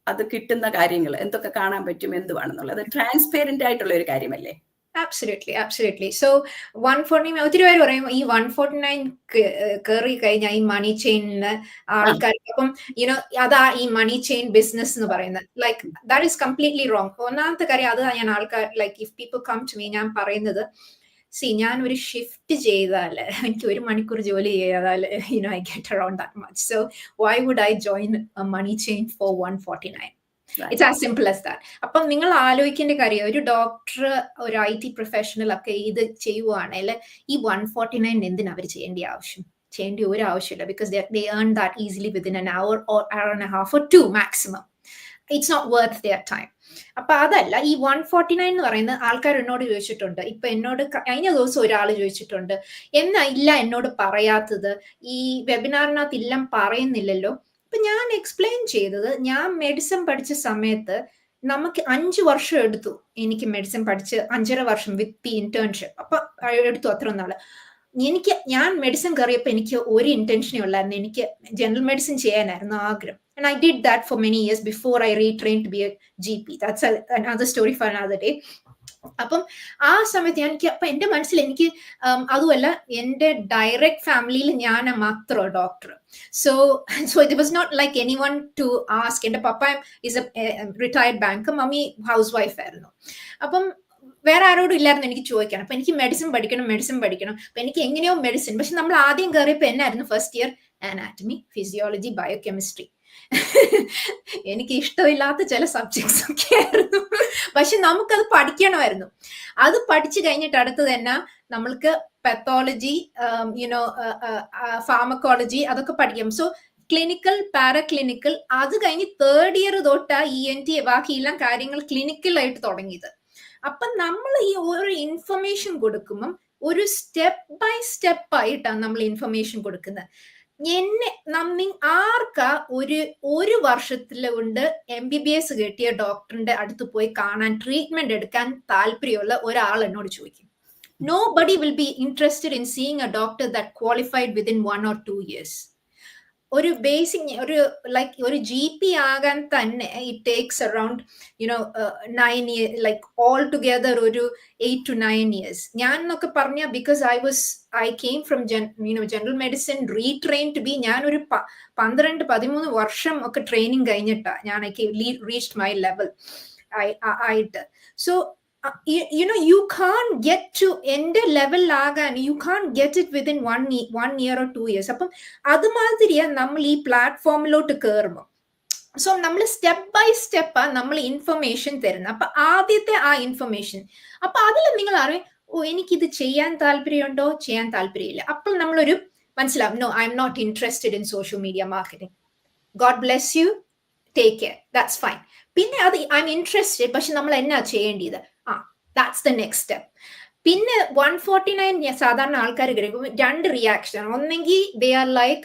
Speaker 1: അത് കിട്ടുന്ന കാര്യങ്ങൾ എന്തൊക്കെ കാണാൻ പറ്റും, എന്തുവാണെന്നുള്ളത് ട്രാൻസ്പെയറന്റ് ആയിട്ടുള്ള ഒരു കാര്യമല്ലേ?
Speaker 2: Absolutely. So 149 ഒത്തിരി പേര് പറയും ഈ 149 കയറി കഴിഞ്ഞാൽ ഈ മണി ചെയിനിന് ആൾക്കാർ അപ്പം അതാ ഈ മണി ചെയിൻ ബിസിനസ് എന്ന് പറയുന്നത്. Like that is completely wrong. ഒന്നാമത്തെ കാര്യം അത് ഞാൻ ആൾക്കാർ like if people come to me, ഞാൻ പറയുന്നത് ഞാൻ ഒരു ഷിഫ്റ്റ് ചെയ്താൽ എനിക്ക് 1 മണിക്കൂർ ജോലി ചെയ്താൽ I get around that much. So why would I join money chain for 149? It's as simple as that. അപ്പം നിങ്ങൾ ആലോചിക്കേണ്ട കാര്യം, ഒരു ഡോക്ടർ, ഒരു IT പ്രൊഫഷണൽ ഒക്കെ ഇത് ചെയ്യുവാണെങ്കിൽ ഈ 149 എന്തിനാ അവർ ചെയ്യേണ്ട ഒരു ആവശ്യമില്ല. Because they earn that easily within an hour or hour and a half or 2 maximum. It's not worth their time. അപ്പൊ അതല്ല, ഈ 149 എന്ന് പറയുന്നത് ആൾക്കാർ എന്നോട് ചോദിച്ചിട്ടുണ്ട്. ഇപ്പൊ എന്നോട് കഴിഞ്ഞ ദിവസം ഒരാൾ ചോദിച്ചിട്ടുണ്ട്, ഇല്ല എന്നോട് പറയാത്തത്, ഈ വെബിനാറിനകത്ത് ഇല്ല പറയുന്നില്ലല്ലോ. അപ്പൊ ഞാൻ എക്സ്പ്ലെയിൻ ചെയ്തത്, ഞാൻ മെഡിസിൻ പഠിച്ച സമയത്ത് നമുക്ക് 5 വർഷം എടുത്തു. എനിക്ക് മെഡിസിൻ പഠിച്ച് 5.5 വർഷം വിത്ത് ഇന്റേൺഷിപ്പ്. അപ്പൊ എടുത്തു അത്ര നാള്. ഞാൻ മെഡിസിൻ കയറിയപ്പോൾ എനിക്ക് ഒരു ഇന്റൻഷനേ ഉള്ളായിരുന്നു, എനിക്ക് ജനറൽ മെഡിസിൻ ചെയ്യാനായിരുന്നു ആഗ്രഹം. And I did that for many years before I retrained to be a GP. That's another story for another day. അപ്പം ആ സമയത്ത് അപ്പൊ എന്റെ മനസ്സിൽ അതുമല്ല, എന്റെ ഡയറക്റ്റ് ഫാമിലിയിൽ ഞാൻ മാത്രം doctor. So it was not like anyone to ask. എന്റെ പപ്പ is a retired bank, mummy housewife ആയിരുന്നു. അപ്പം വേറെ ആരോടും ഇല്ലായിരുന്നു എനിക്ക് ചോദിക്കണം. അപ്പൊ എനിക്ക് മെഡിസിൻ പഠിക്കണം. അപ്പൊ എനിക്ക് എങ്ങനെയോ മെഡിസിൻ. പക്ഷെ നമ്മൾ ആദ്യം കയറിയപ്പോ എന്നായിരുന്നു first year? Anatomy, physiology, biochemistry. എനിക്ക് ഇഷ്ടമില്ലാത്ത ചില സബ്ജക്ട്സ് ഒക്കെ ആയിരുന്നു. പക്ഷെ നമുക്കത് പഠിക്കണമായിരുന്നു. അത് പഠിച്ചു കഴിഞ്ഞിട്ട് അടുത്തത് തന്നെ നമ്മൾക്ക് പെത്തോളജി, ഫാർമക്കോളജി അതൊക്കെ പഠിക്കാം. സോ ക്ലിനിക്കൽ, പാരക്ലിനിക്കൽ, അത് കഴിഞ്ഞ് 3rd year തൊട്ടാ ENT ബാക്കിയെല്ലാം കാര്യങ്ങൾ ക്ലിനിക്കലായിട്ട് തുടങ്ങിയത്. അപ്പൊ നമ്മൾ ഈ ഓരോ ഇൻഫർമേഷൻ കൊടുക്കുമ്പം ഒരു സ്റ്റെപ്പ് ബൈ സ്റ്റെപ്പ് ആയിട്ടാണ് നമ്മൾ ഇൻഫർമേഷൻ കൊടുക്കുന്നത്. ആർക്കാ ഒരു വർഷത്തില് കൊണ്ട് MBBS കിട്ടിയ ഡോക്ടറിന്റെ അടുത്ത് പോയി കാണാൻ ട്രീറ്റ്മെന്റ് എടുക്കാൻ താല്പര്യമുള്ള ഒരാൾ എന്നോട് ചോദിക്കും. Nobody will be interested in seeing a doctor that qualified within 1 or 2 years. ഒരു ബേസിക് ഒരു GP ആകാൻ തന്നെ it takes around 9 years, like all together ഒരു 8 to 9 years. ഞാൻ എന്നൊക്കെ പറഞ്ഞ because I came from general medicine, retrained to be, ഞാൻ ഒരു 12-13 വർഷം ഒക്കെ ട്രെയിനിങ് കഴിഞ്ഞിട്ടാ ഞാൻ reached my level ആയിട്ട്. So you can't get to എൻ്റെ ലെവൽ ആകാൻ you can't get it within 1 year or 2 years. അപ്പം അതുമാതിരിയാ നമ്മൾ ഈ പ്ലാറ്റ്ഫോമിലോട്ട് കയറുമ്പോൾ. സോ നമ്മൾ സ്റ്റെപ്പ് ബൈ സ്റ്റെപ്പാ നമ്മൾ ഇൻഫർമേഷൻ തരുന്നത്. അപ്പൊ ആദ്യത്തെ ആ ഇൻഫർമേഷൻ, അപ്പൊ അതിൽ നിങ്ങൾ അറിയാം, എനിക്കിത് ചെയ്യാൻ താല്പര്യമുണ്ടോ, ചെയ്യാൻ താല്പര്യമില്ല. അപ്പോൾ നമ്മളൊരു മനസ്സിലാവും, no, I'm not interested in social media marketing. God bless you, take care, that's fine. പിന്നെ അത് I'm interested, പക്ഷെ നമ്മൾ എന്നാ ചെയ്യേണ്ടത്, that's the next step. പിന്നെ 149 സാധാരണ ആൾക്കാർ കഴിക്കും 2 റിയാക്ഷൻ. ഒന്നെങ്കിൽ they are like,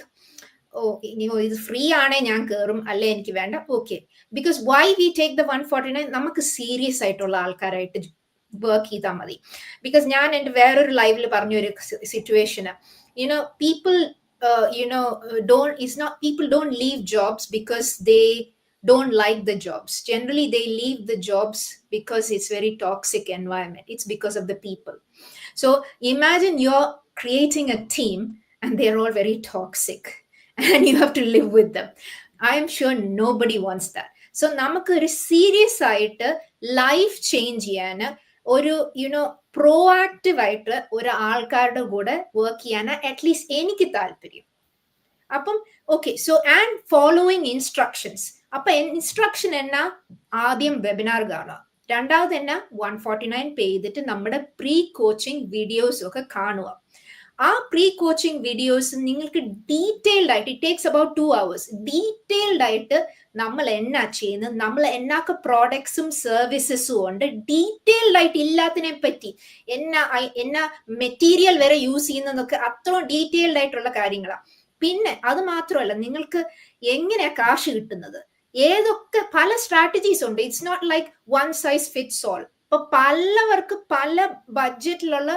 Speaker 2: ഇത് ഫ്രീ ആണേ ഞാൻ കയറും, അല്ലെ എനിക്ക് വേണ്ട. Okay, because why we take the 149, നമുക്ക് സീരിയസ് ആയിട്ടുള്ള ആൾക്കാരായിട്ട് വർക്ക് ചെയ്താൽ മതി. ബിക്കോസ് ഞാൻ എൻ്റെ വേറൊരു ലൈവിൽ പറഞ്ഞൊരു സിറ്റുവേഷന്, people people don't leave jobs because they don't like the jobs. Generally they leave the jobs because it's very toxic environment. It's because of the people. So imagine you're creating a team and they're all very toxic and you have to live with them. I am sure nobody wants that. So namakku oru serious aayittu life change cheyana oru proactive aayittu oru aalkarude kude work cheyana at least enikku thalpariyam. അപ്പം okay, so and following instructions. അപ്പൊ instruction എന്നാ, ആദ്യം webinar കാണുക, രണ്ടാമത് എന്നാ 149 പേ ചെയ്തിട്ട് നമ്മുടെ pre coaching videos ഒക്കെ കാണുക. ആ പ്രീ കോച്ചിങ് വീഡിയോസ് നിങ്ങൾക്ക് ഡീറ്റെയിൽഡ് ആയിട്ട്, it takes about 2 hours, detailed ആയിട്ട് നമ്മൾ എന്നാ ചെയ്യുന്നത്, നമ്മൾ എന്നാക്ക പ്രോഡക്ട്സും സർവീസസും ഉണ്ട്, ഡീറ്റെയിൽഡ് ആയിട്ട് ഇല്ലാത്തതിനെ പറ്റി എന്നാ മെറ്റീരിയൽ വരെ യൂസ് ചെയ്യുന്നതൊക്കെ അത്രയും ഡീറ്റെയിൽഡ് ആയിട്ടുള്ള കാര്യങ്ങളാണ്. പിന്നെ അത് മാത്രമല്ല, നിങ്ങൾക്ക് എങ്ങനെയാ കാശ് കിട്ടുന്നത്, ഏതൊക്കെ പല സ്ട്രാറ്റജീസ് ഉണ്ട്. It's not like one size fits all. ഇപ്പൊ പലവർക്കും പല ബഡ്ജറ്റിലുള്ള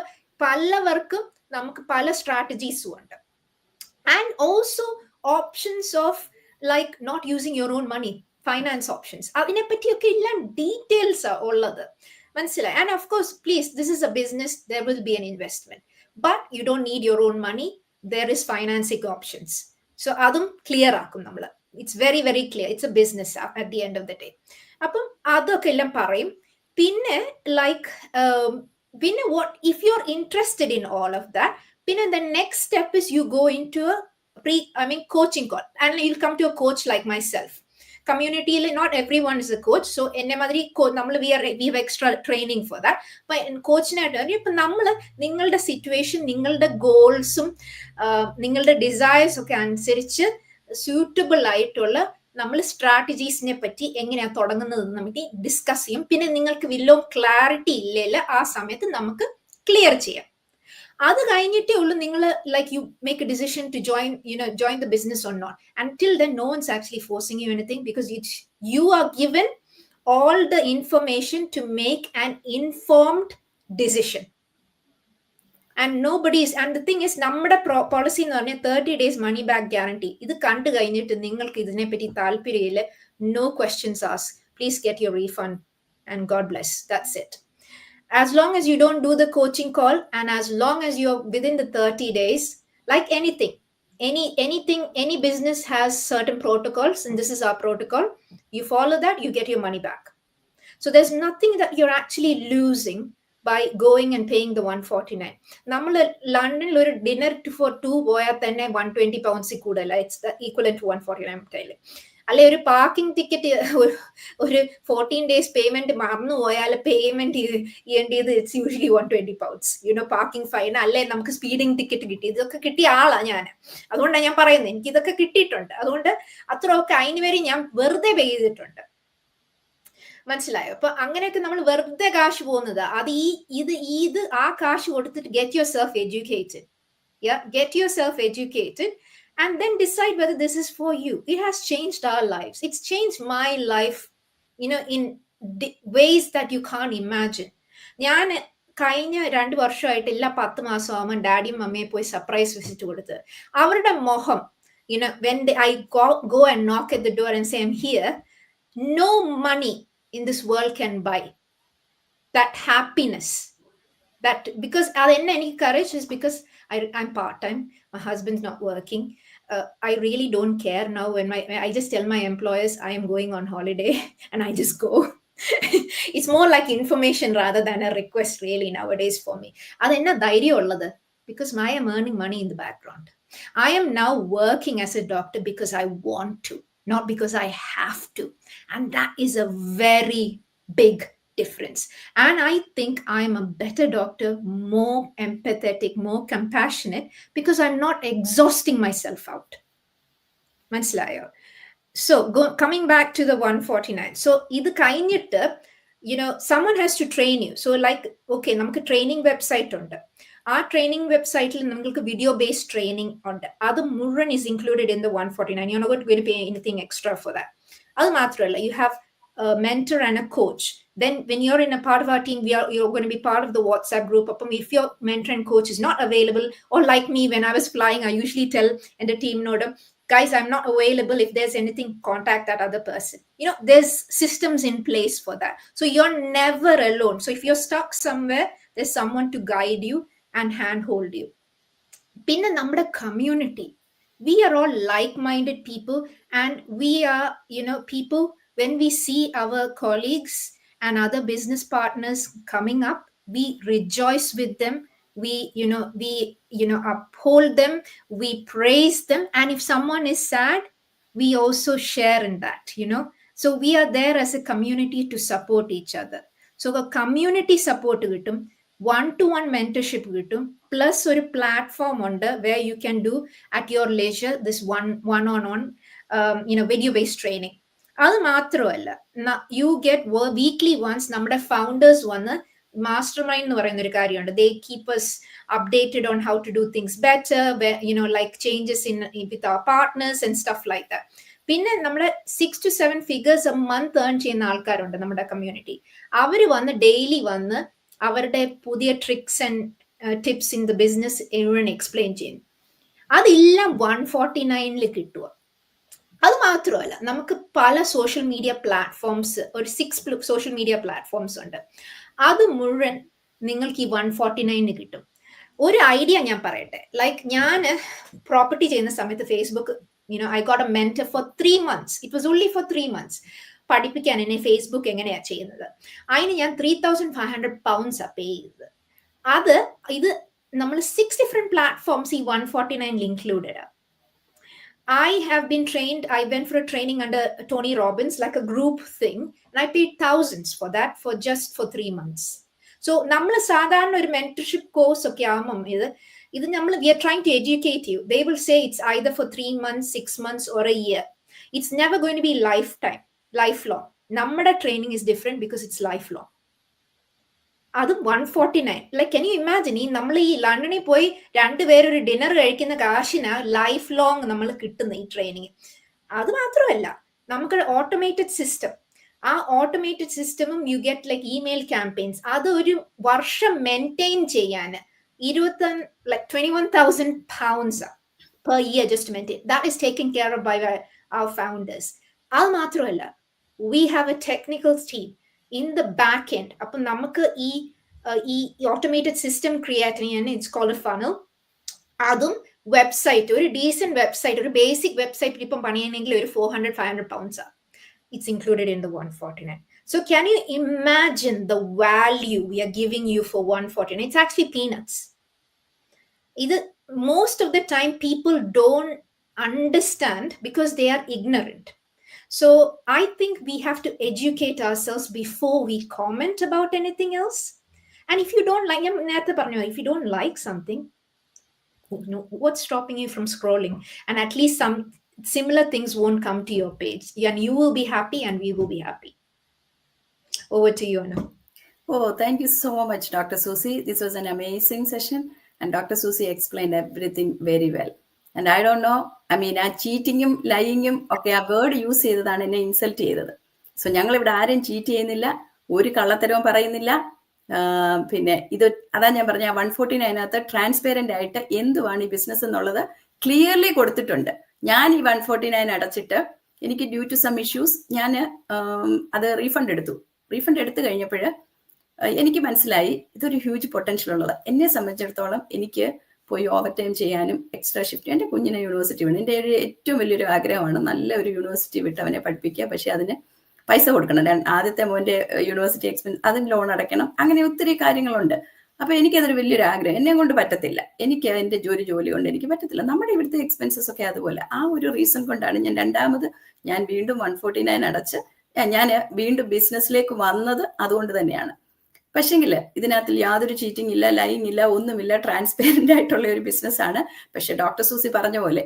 Speaker 2: പലവർക്കും നമുക്ക് പല സ്ട്രാറ്റജീസും ഉണ്ട്. And also options of like not using your own money, finance options, അതിനെ പറ്റിയൊക്കെ എല്ലാം ഡീറ്റെയിൽസ് ഉള്ളത്, മനസ്സിലായി. And of course please, this is a business, there will be an investment, but you don't need your own money, there is financing options. So adum clear aakum nammal, it's very very clear, it's a business at the end of the day. Appam adokke ellam parayum. Pinne like pinne what if you're interested in all of that, pinne the next step is you go into a coaching call, and you'll come to a coach like myself. Community, not everyone is a coach, so enne madri nammal we have extra training for that. But coach naittu ipo nammal ningalde situation, ningalde goals um ningalde desires okke ansarichu suitable aayittulla നമ്മൾ സ്ട്രാറ്റജീസിനെ പറ്റി എങ്ങനെയാ തുടങ്ങുന്നത് നമുക്ക് discuss ചെയ്യും. പിന്നെ നിങ്ങൾക്ക് വല്ലോ clarity ഇല്ലല്ല, ആ സമയത്ത് നമുക്ക് ക്ലിയർ ചെയ്യാം. അത് കഴിഞ്ഞിട്ടേ ഉള്ളൂ നിങ്ങൾ like you make a decision to join the business or not. Until then no one's actually forcing you anything, because you are given all the information to make an informed decision. And the thing is, നമ്മുടെ policy എന്ന് പറഞ്ഞാൽ 30 days money back guarantee. ഇത് കണ്ടു കഴിഞ്ഞിട്ട് നിങ്ങൾക്ക് ഇതിനെ പറ്റി താല്പര്യമില്ല, no questions asked, please get your refund and God bless, that's it. As long as you don't do the coaching call, and as long as you're within the 30 days, like anything, any business has certain protocols, and this is our protocol. You follow that, you get your money back. So there's nothing that you're actually losing by going and paying the 149. Nammal London or dinner for 2 പോയാൽ തന്നെ 120 pounds കൂടല്ല, it's the equivalent to 149. അല്ലെ ഒരു parking ticket ഒരു 14 days payment മറന്നു പോയാൽ payment ചെയ്യേണ്ടത് it's usually 120 pounds. Parking fine, അല്ലെ നമുക്ക് സ്പീഡിംഗ് ടിക്കറ്റ് കിട്ടി, ഇതൊക്കെ കിട്ടിയ ആളാ ഞാൻ. അതുകൊണ്ടാണ് ഞാൻ പറയുന്നത്, എനിക്ക് ഇതൊക്കെ കിട്ടിയിട്ടുണ്ട്. അതുകൊണ്ട് അത്രയൊക്കെ അതിന് വരെ ഞാൻ വെറുതെ പേ ചെയ്തിട്ടുണ്ട്, മനസ്സിലായോ? അപ്പൊ അങ്ങനെയൊക്കെ നമ്മൾ വെറുതെ കാശ് പോകുന്നത്, അത് ആ കാശ് കൊടുത്തിട്ട് get yourself educated. and then decide whether this is for you. It has changed our lives. It's changed my life, in ways that you can't imagine. ഞാൻ കഴിഞ്ഞ 2 വർഷമായിട്ട് എല്ലാ 10 മാസമാകുമ്പോൾ ഡാഡിയും മമ്മിയെ പോയി സർപ്രൈസ് വിസിറ്റ് കൊടുത്ത് അവരുടെ മുഖം, when I go and knock at the door and say, I'm here, no money in this world can buy that happiness. That, because any courage is because I'm part-time, my husband's not working. I really don't care now. When I just tell my employers I am going on holiday and I just go. It's more like information rather than a request really nowadays for me. Adenna dhairya ullathu because I am earning money in the background. I am now working as a doctor because I want to, not because I have to. And that is a very big difference. And I think I'm a better doctor, more empathetic, more compassionate, because I'm not exhausting myself out. Manslayo. So coming back to the 149. So idu kayinittu, someone has to train you. So like, okay, namukku training website undu. Our training website il namukku video based training undu. Adu muran is included in the 149. You're not going to pay anything extra for that. Adu maatralla, you have a mentor and a coach. Then when you're in a part of our team, you're going to be part of the WhatsApp group. If your mentor and coach is not available, or like me, when I was flying, I usually tell in the team note, guys, I'm not available. If there's anything, contact that other person. There's systems in place for that. So you're never alone. So if you're stuck somewhere, there's someone to guide you and handhold you. Pinna nammada community, we are all like-minded people, and we are, people, when we see our colleagues and other business partners coming up, we rejoice with them. We uphold them, we praise them, and if someone is sad, we also share in that. So we are there as a community to support each other. So a community support kittum, one-to-one mentorship kittum, plus a platform under where you can do at your leisure this one-on-one video based training. Adu മാത്രമല്ല, you get weekly once നമ്മുടെ founders വന്ന് mastermind എന്ന് പറയുന്ന ഒരു കാര്യമുണ്ട്. They keep us updated on how to do things better, like changes in with our partners and stuff like that. പിന്നെ നമ്മുടെ 6 to 7 figures a month earn ചെയ്യുന്ന ആൾക്കാരുണ്ട് നമ്മുടെ കമ്മ്യൂണിറ്റി. അവര് വന്ന് ഡെയിലി വന്ന് അവരുടെ പുതിയ tricks and tips in the business എഴുവൻ എക്സ്പ്ലെയിൻ ചെയ്യും. അതെല്ലാം 149 കിട്ടുക. അത് മാത്രമല്ല, നമുക്ക് പല സോഷ്യൽ മീഡിയ പ്ലാറ്റ്ഫോംസ്, ഒരു 6 സോഷ്യൽ മീഡിയ പ്ലാറ്റ്ഫോംസ് ഉണ്ട്. അത് മുഴുവൻ നിങ്ങൾക്ക് ഈ 149 കിട്ടും. ഒരു ഐഡിയ ഞാൻ പറയട്ടെ. ലൈക്ക് ഞാൻ പ്രോപ്പർട്ടി ചെയ്യുന്ന സമയത്ത് Facebook, I got a mentor for 3 months. It was only for 3 months. പഠിപ്പിക്കാൻ എന്നെ ഫേസ്ബുക്ക് എങ്ങനെയാ ചെയ്യുന്നത്. അതിന് ഞാൻ 3,500 pounds പേ ചെയ്തത്. ഇത് നമ്മൾ 6 different platforms ഈ 149 included. I have been trained. I went for a training under Tony Robbins, like a group thing, and I paid thousands for that for 3 months. So നമ്മൾ സാധാരണ ഒരു mentorship course ഒക്കെ ആവുമ്പം ഇത് നമ്മൾ we are trying to educate you. They will say it's either for 3 months, 6 months or a year. It's never going to be lifelong. നമ്മുടെ training is different because it's lifelong. അത് 149. Like can you imagine, നമ്മൾ ഈ ലണ്ടനിൽ പോയി 2 പേര് ഒരു dinner കഴിക്കുന്ന കാശിന് ലൈഫ് ലോങ് നമ്മൾ കിട്ടുന്ന ഈ ട്രെയിനിങ്. അത് മാത്രമല്ല, നമുക്ക് ഓട്ടോമേറ്റഡ് സിസ്റ്റം, ആ ഓട്ടോമേറ്റഡ് സിസ്റ്റമും you get like email campaigns, അത് ഒരു വർഷം മെയിൻറ്റെയിൻ ചെയ്യാൻ 21,000 pounds per year just to maintain. That is taken care of by our founders. അത് മാത്രമല്ല, we have a technical team in the back end. അപ്പം നമുക്ക് ഈ ഓട്ടോമേറ്റഡ് സിസ്റ്റം ക്രിയേറ്റ് ചെയ്യാൻ, ഇറ്റ്സ് കോൾഡ് എ ഫണൽ. അതും website, ഒരു decent website, ഒരു basic website ഇപ്പം പണിയണമെങ്കിൽ ഒരു 400-500 pounds. It's included in the 149. So can you imagine the value we are giving you for 149? It's actually peanuts. Most of the time people don't understand because they are ignorant. So I think we have to educate ourselves before we comment about anything else. And if you don't like, if you don't like something, what's stopping you from scrolling? And at least some similar things won't come to your page, and you will be happy and we will be happy. Over to you, Anu.
Speaker 1: Oh, thank you so much, Dr. Susie. This was an amazing session, and Dr. Susie explained everything very well. And I don't know, I mean ആ ചീറ്റിങ്ങും ലൈയിങ്ങും ഒക്കെ ആ word use ചെയ്തതാണ് എന്നെ insult ചെയ്തത്. So ഞങ്ങൾ ഇവിടെ ആരും cheat ചെയ്യുന്നില്ല, ഒരു കള്ളത്തരവും പറയുന്നില്ല. പിന്നെ ഇത് അതാ ഞാൻ പറഞ്ഞ 149 ട്രാൻസ്പെറന്റ് ആയിട്ട് എന്തുവാണ് ഈ ബിസിനസ് എന്നുള്ളത് ക്ലിയർലി കൊടുത്തിട്ടുണ്ട്. ഞാൻ ഈ 149 അടച്ചിട്ട് എനിക്ക് ഡ്യൂ ടു സം ഇഷ്യൂസ് ഞാൻ അത് റീഫണ്ട് എടുത്തു കഴിഞ്ഞപ്പോൾ എനിക്ക് മനസ്സിലായി ഇതൊരു ഹ്യൂജ് പൊട്ടൻഷ്യൽ ഉള്ളത്. എന്നെ സംബന്ധിച്ചിടത്തോളം എനിക്ക് പോയി ഓവർ ടൈം ചെയ്യാനും എക്സ്ട്രാ ഷിഫ്റ്റ്, എൻ്റെ കുഞ്ഞിനെ യൂണിവേഴ്സിറ്റി വേണം. എൻ്റെ ഒരു ഏറ്റവും വലിയൊരു ആഗ്രഹമാണ് നല്ല ഒരു യൂണിവേഴ്സിറ്റി വിട്ട് അവനെ പഠിപ്പിക്കുക. പക്ഷെ അതിന് പൈസ കൊടുക്കണം. ആദ്യത്തെ മോൻ്റെ യൂണിവേഴ്സിറ്റി എക്സ്പെൻസ്, അതിന് ലോൺ അടയ്ക്കണം, അങ്ങനെ ഒത്തിരി കാര്യങ്ങളുണ്ട്. അപ്പൊ എനിക്കതൊരു വലിയൊരു ആഗ്രഹം, എന്നെ കൊണ്ട് പറ്റത്തില്ല, എനിക്ക് എൻ്റെ ജോലി കൊണ്ട് എനിക്ക് പറ്റത്തില്ല. നമ്മുടെ ഇവിടുത്തെ എക്സ്പെൻസസ് ഒക്കെ അതുപോലെ. ആ ഒരു റീസൺ കൊണ്ടാണ് ഞാൻ വീണ്ടും 149 അടച്ച് ഞാൻ വീണ്ടും ബിസിനസ്സിലേക്ക് വന്നത്. അതുകൊണ്ട് തന്നെയാണ്. പക്ഷെങ്കിൽ ഇതിനകത്ത് യാതൊരു ചീറ്റിംഗ് ഇല്ല, ലൈങ് ഇല്ല, ഒന്നുമില്ല. ട്രാൻസ്പെറന്റ് ആയിട്ടുള്ള ഒരു ബിസിനസ്സാണ്. പക്ഷെ ഡോക്ടർ സൂസി പറഞ്ഞ പോലെ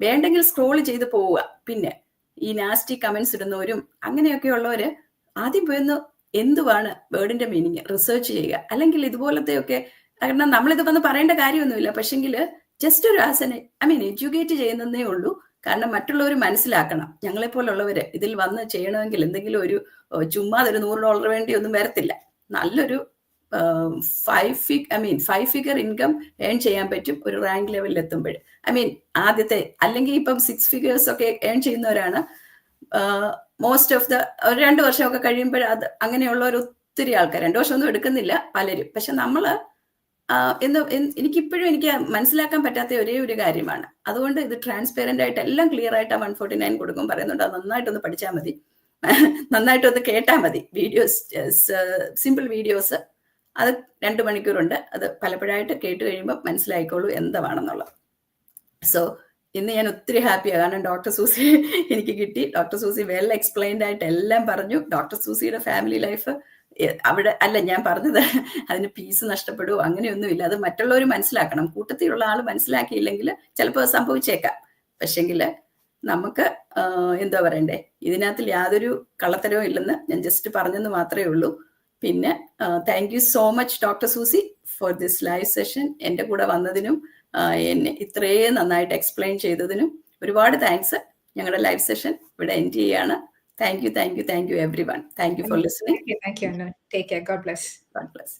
Speaker 1: വേണ്ടെങ്കിൽ സ്ക്രോൾ ചെയ്ത് പോവുക. പിന്നെ ഈ നാസ്റ്റി കമന്റ്സ് ഇടുന്നവരും അങ്ങനെയൊക്കെ ഉള്ളവര് ആദ്യം പോയൊന്ന് എന്തുവാണ് വേർഡിന്റെ മീനിങ് റിസർച്ച് ചെയ്യുക. അല്ലെങ്കിൽ ഇതുപോലത്തെയൊക്കെ, കാരണം നമ്മളിത് വന്ന് പറയേണ്ട കാര്യമൊന്നുമില്ല. പക്ഷെങ്കിൽ ജസ്റ്റ് ഒരു എഡ്യൂക്കേറ്റ് ചെയ്യുന്നതേ ഉള്ളൂ. കാരണം മറ്റുള്ളവർ മനസ്സിലാക്കണം. ഞങ്ങളെപ്പോലുള്ളവര് ഇതിൽ വന്ന് ചെയ്യണമെങ്കിൽ എന്തെങ്കിലും ഒരു ചുമ്മാതൊരു $100 വേണ്ടി ഒന്നും വരത്തില്ല. നല്ലൊരു 5 ഫിഗർ ഇൻകം ഏൺ ചെയ്യാൻ പറ്റും ഒരു റാങ്ക് ലെവലിൽ എത്തുമ്പോൾ. ആദ്യത്തെ അല്ലെങ്കിൽ ഇപ്പം 6 ഫിഗേഴ്സ് ഒക്കെ ഏൺ ചെയ്യുന്നവരാണ് മോസ്റ്റ് ഓഫ് ദ. ഒരു 2 വർഷമൊക്കെ കഴിയുമ്പോൾ അത് അങ്ങനെയുള്ളവർ ഒത്തിരി ആൾക്കാർ 2 വർഷമൊന്നും എടുക്കുന്നില്ല പലരും. പക്ഷെ നമ്മള് എനിക്കിപ്പോഴും എനിക്ക് മനസ്സിലാക്കാൻ പറ്റാത്ത ഒരേ ഒരു കാര്യമാണ്. അതുകൊണ്ട് ഇത് ട്രാൻസ്പെറന്റ് ആയിട്ട് എല്ലാം ക്ലിയർ ആയിട്ട് 149 കൊടുക്കും പറയുന്നുണ്ട്. അത് നന്നായിട്ടൊന്ന് പഠിച്ചാൽ മതി, നന്നായിട്ടൊന്ന് കേട്ടാൽ മതി. വീഡിയോസ്, സിമ്പിൾ വീഡിയോസ്, അത് 2 മണിക്കൂറുണ്ട്. അത് പലപ്പോഴായിട്ട് കേട്ട് കഴിയുമ്പോൾ മനസ്സിലായിക്കോളൂ എന്താണെന്നുള്ളത്. സോ ഇന്ന് ഞാൻ ഒത്തിരി ഹാപ്പിയാണ്. കാരണം ഡോക്ടർ സൂസി എനിക്ക് കിട്ടി. ഡോക്ടർ സൂസി വെൽ എക്സ്പ്ലെയിൻഡ് ആയിട്ട് എല്ലാം പറഞ്ഞു. ഡോക്ടർ സൂസിയുടെ ഫാമിലി ലൈഫ് അവിടെ അല്ല ഞാൻ പറഞ്ഞത്, അതിന് പീസ് നഷ്ടപ്പെടുവോ അങ്ങനെയൊന്നുമില്ല. അത് മറ്റുള്ളവർ മനസ്സിലാക്കണം. കൂട്ടത്തിലുള്ള ആൾ മനസ്സിലാക്കിയില്ലെങ്കിൽ ചിലപ്പോൾ സംഭവിച്ചേക്കാം. പക്ഷെങ്കിൽ നമുക്ക് എന്താ പറയണ്ടേ, ഇതിനകത്ത് യാതൊരു കള്ളത്തരവും ഇല്ലെന്ന് ഞാൻ ജസ്റ്റ് പറഞ്ഞെന്ന് മാത്രമേ ഉള്ളൂ. പിന്നെ thank you so much doctor Susie for this live session. എൻ്റെ കൂടെ വന്നതിനും എന്നെ ഇത്രയും നന്നായിട്ട് എക്സ്പ്ലെയിൻ ചെയ്തതിനും ഒരുപാട് താങ്ക്സ്. ഞങ്ങളുടെ ലൈവ് സെഷൻ ഇവിടെ എൻഡ് ചെയ്യാണ്. Thank you everyone. Thank you for listening.
Speaker 2: Thank you, Anu. Take care. God bless.
Speaker 1: God bless.